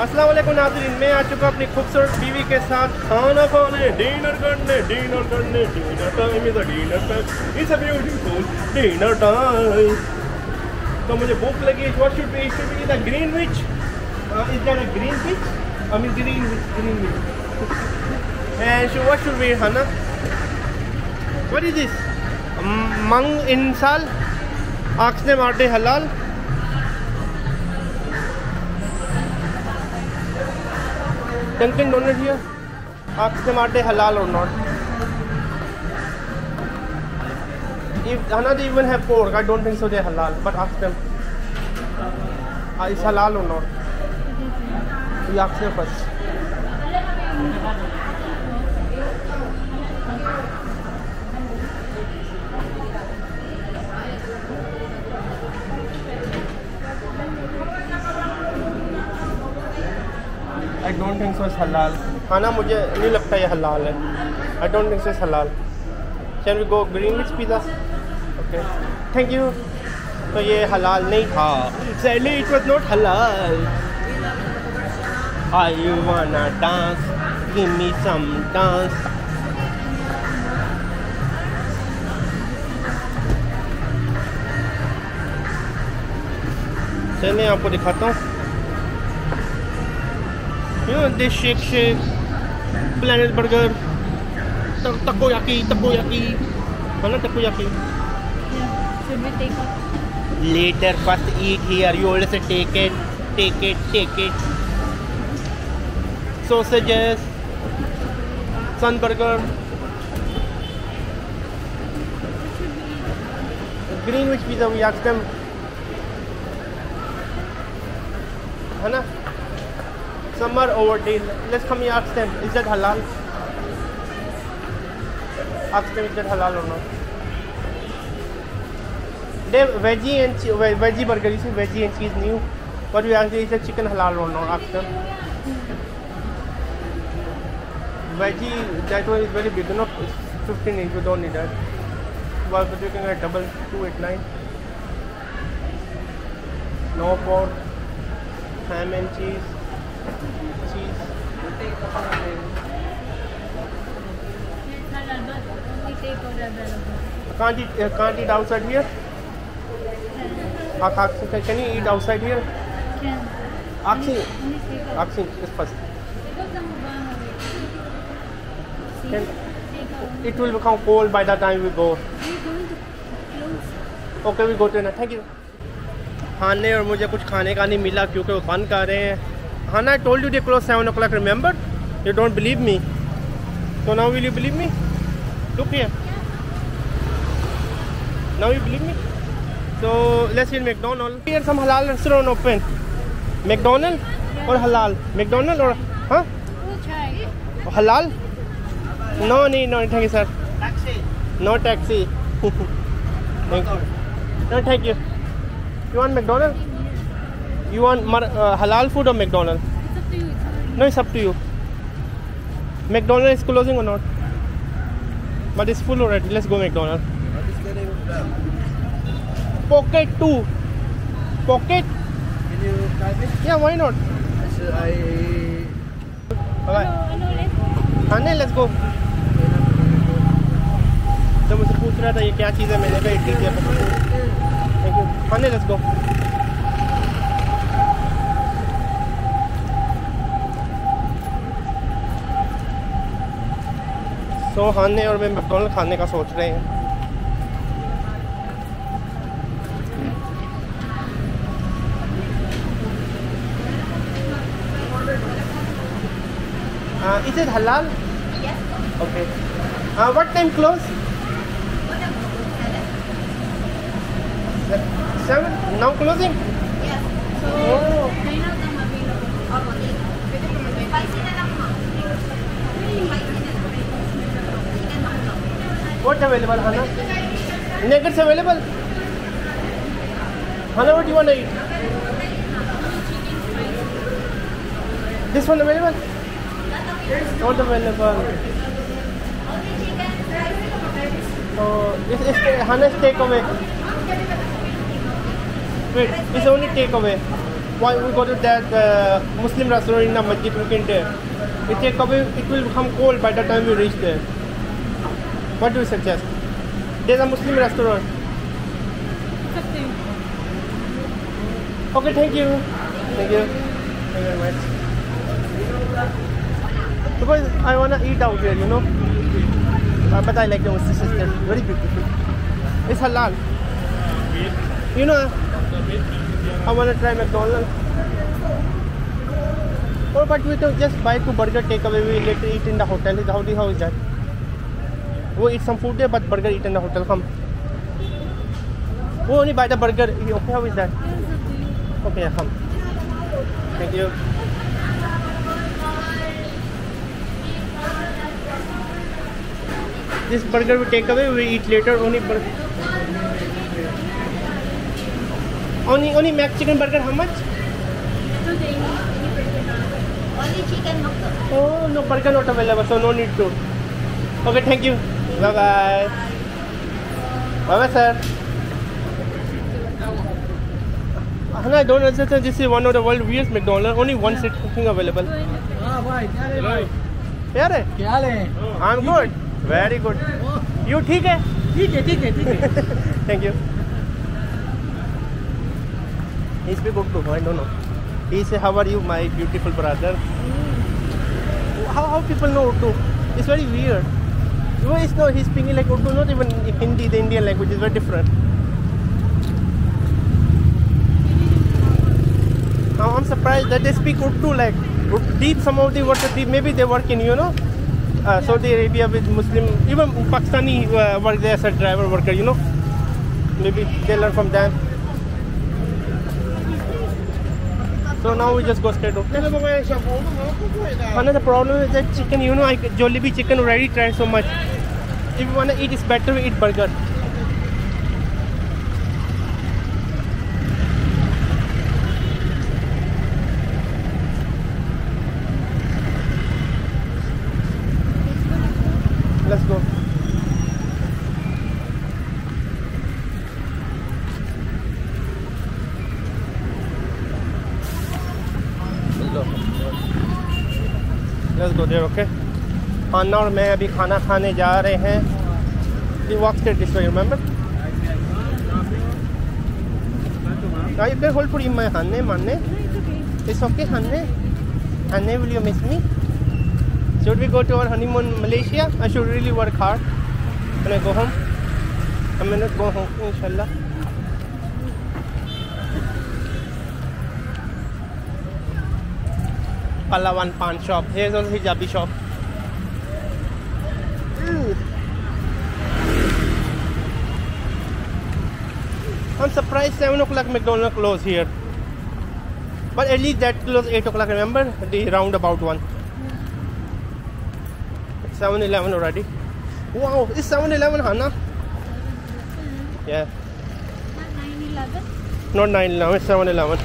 अस्सलाम वालेकुम नाज़रीन, मैं आ चुका अपनी खूबसूरत बीवी के साथ खाना खाने, डिनर करने। Dinner time is a dinner time, it's a beautiful dinner time. तो मुझे भूख लगी। What should be the green which? Is that a green which? I mean green which. And what should be Hana? What is this? Mang insal? Ask them, are they halal? Dunkin' Donut here. Ask them, are they halal or not? If Hana, they even have pork. I don't think so they're halal. But ask them. Is halal or not? You ask them first. I don't think so it's halal. खाना मुझे नहीं लगता ये हलाल है. I don't think so it's halal. Shall we go Greenwich pizza? Okay. Thank you. तो ये हलाल नहीं था. Sadly it was not halal. I wanna dance. Give me some dance. चलिए आपको दिखाता हूँ. You know this shake, Planet Burger, takoyaki. Hana takoyaki. Yeah. Should we take it? Later, first eat here. You always say take it. Sausages, Sun Burger. Greenwich pizza. We asked them. Hana. Summer overdue. Let's come here, ask them, is that halal? Ask them, is that halal or not? They have veggie and veggie burger. You see veggie and cheese new. But we asked them, is that chicken halal or not? Ask them. Veggie, that one is very big. No, 15 inch. You don't need that. But you can get double 289. No pork, ham and cheese. Can't eat outside here? Can you eat outside here? Can. Aksing is first. It will become cold by the time we go. Okay, we go to another. Thank you. खाने और मुझे कुछ खाने का नहीं मिला क्योंकि वो बंद कर रहे हैं. Hana, I told you they close 7 o'clock, remember? You don't believe me. So now will you believe me? Look here. Now you believe me? So let's eat McDonald's. Here some halal restaurant open. McDonald's or halal? McDonald's or huh? We'll try. Halal? No, thank you sir. Taxi. No taxi. Thank you. No, thank you. You want McDonald's? You want halal food or McDonald's? It's up to you. No, it's up to you. McDonald's is closing or not? But it's full already. Let's go McDonald's. What is the name of that? Pocket 2. Pocket? Can you type it? Yeah, why not? No, let's go. तो मुझसे पूछ रहा था ये क्या चीज़ है, मैंने कहा इडली दिया. Thank you. Hane, let's go. So Hane और मैं मैकडॉनल्ड खाने का सोच रहे हैं. Is it halal? Yes. Okay. What time close? 7? Now closing? Yes. So, Oh. 9 of them available. What available, Hana? Nuggets available? Hana, what do you want to eat? This one available? Not available. It's Hana's takeaway. Wait, it's only takeaway. why we go to that Muslim restaurant in the Masjid Weekend there. It will become cold by the time we reach there. What do you suggest? There's a Muslim restaurant. Okay, thank you. Thank you. Thank you very much. Because I wanna eat out here, you know. But I like the Muslim sister. Very beautiful. It's halal. You know, I wanna try McDonald's. Or but we can just buy 2 burger takeaway. We later eat in the hotel. How is that? We'll eat some food there, but burger eat in the hotel. Come. We only buy the burger. Okay, how is that? Okay, come. Thank you. This burger we take away, we eat later. Only Mac chicken burger. How much? Only chicken mukbang. Oh no, burger not available, so no need to. Okay, thank you. Bye bye. Bye bye, sir. I don't understand. This is one of the world's weirdest McDonald's. Only one seat cooking available. हाँ भाई क्या ले भाई यार है? क्या ले I'm good. Very good. You ठीक है? ठीक है Thank you. He speak Urdu. I don't know. He say, "How are you, my beautiful brother?" How people know Urdu? It's very weird. No, it's not. He's speaking like Urdu, not even Hindi, the Indian language is very different. I'm surprised that they speak Urdu like deep. Some of the words are deep. Maybe they work in, you know, Saudi Arabia with Muslim. Even Pakistani work there as a driver worker, you know. Maybe they learn from them. So now we just go straight. Okay. Another problem is that chicken. You know, Jollibee chicken already tried so much. If you wanna eat, it's better we eat burger. Let's go. Let's go there, okay? Anna और मैं अभी खाना खाने जा रहे हैं. We walk straight this way, remember? Now you can hold for my Hanne, Manne. It's okay, Hanne. Hanne, will you miss me? Should we go to our honeymoon in Malaysia? I should really work hard when I go home. I may not go home, inshallah. Palawan Pan shop. Here's also hijabi shop. I'm surprised 7 o'clock McDonald's closed here. But at least that closed 8 o'clock, remember? The roundabout one. 7-Eleven already. Wow, it's 7-Eleven, Hannah? Yeah. Not 9-11? Not 9-11, it's 7-Eleven.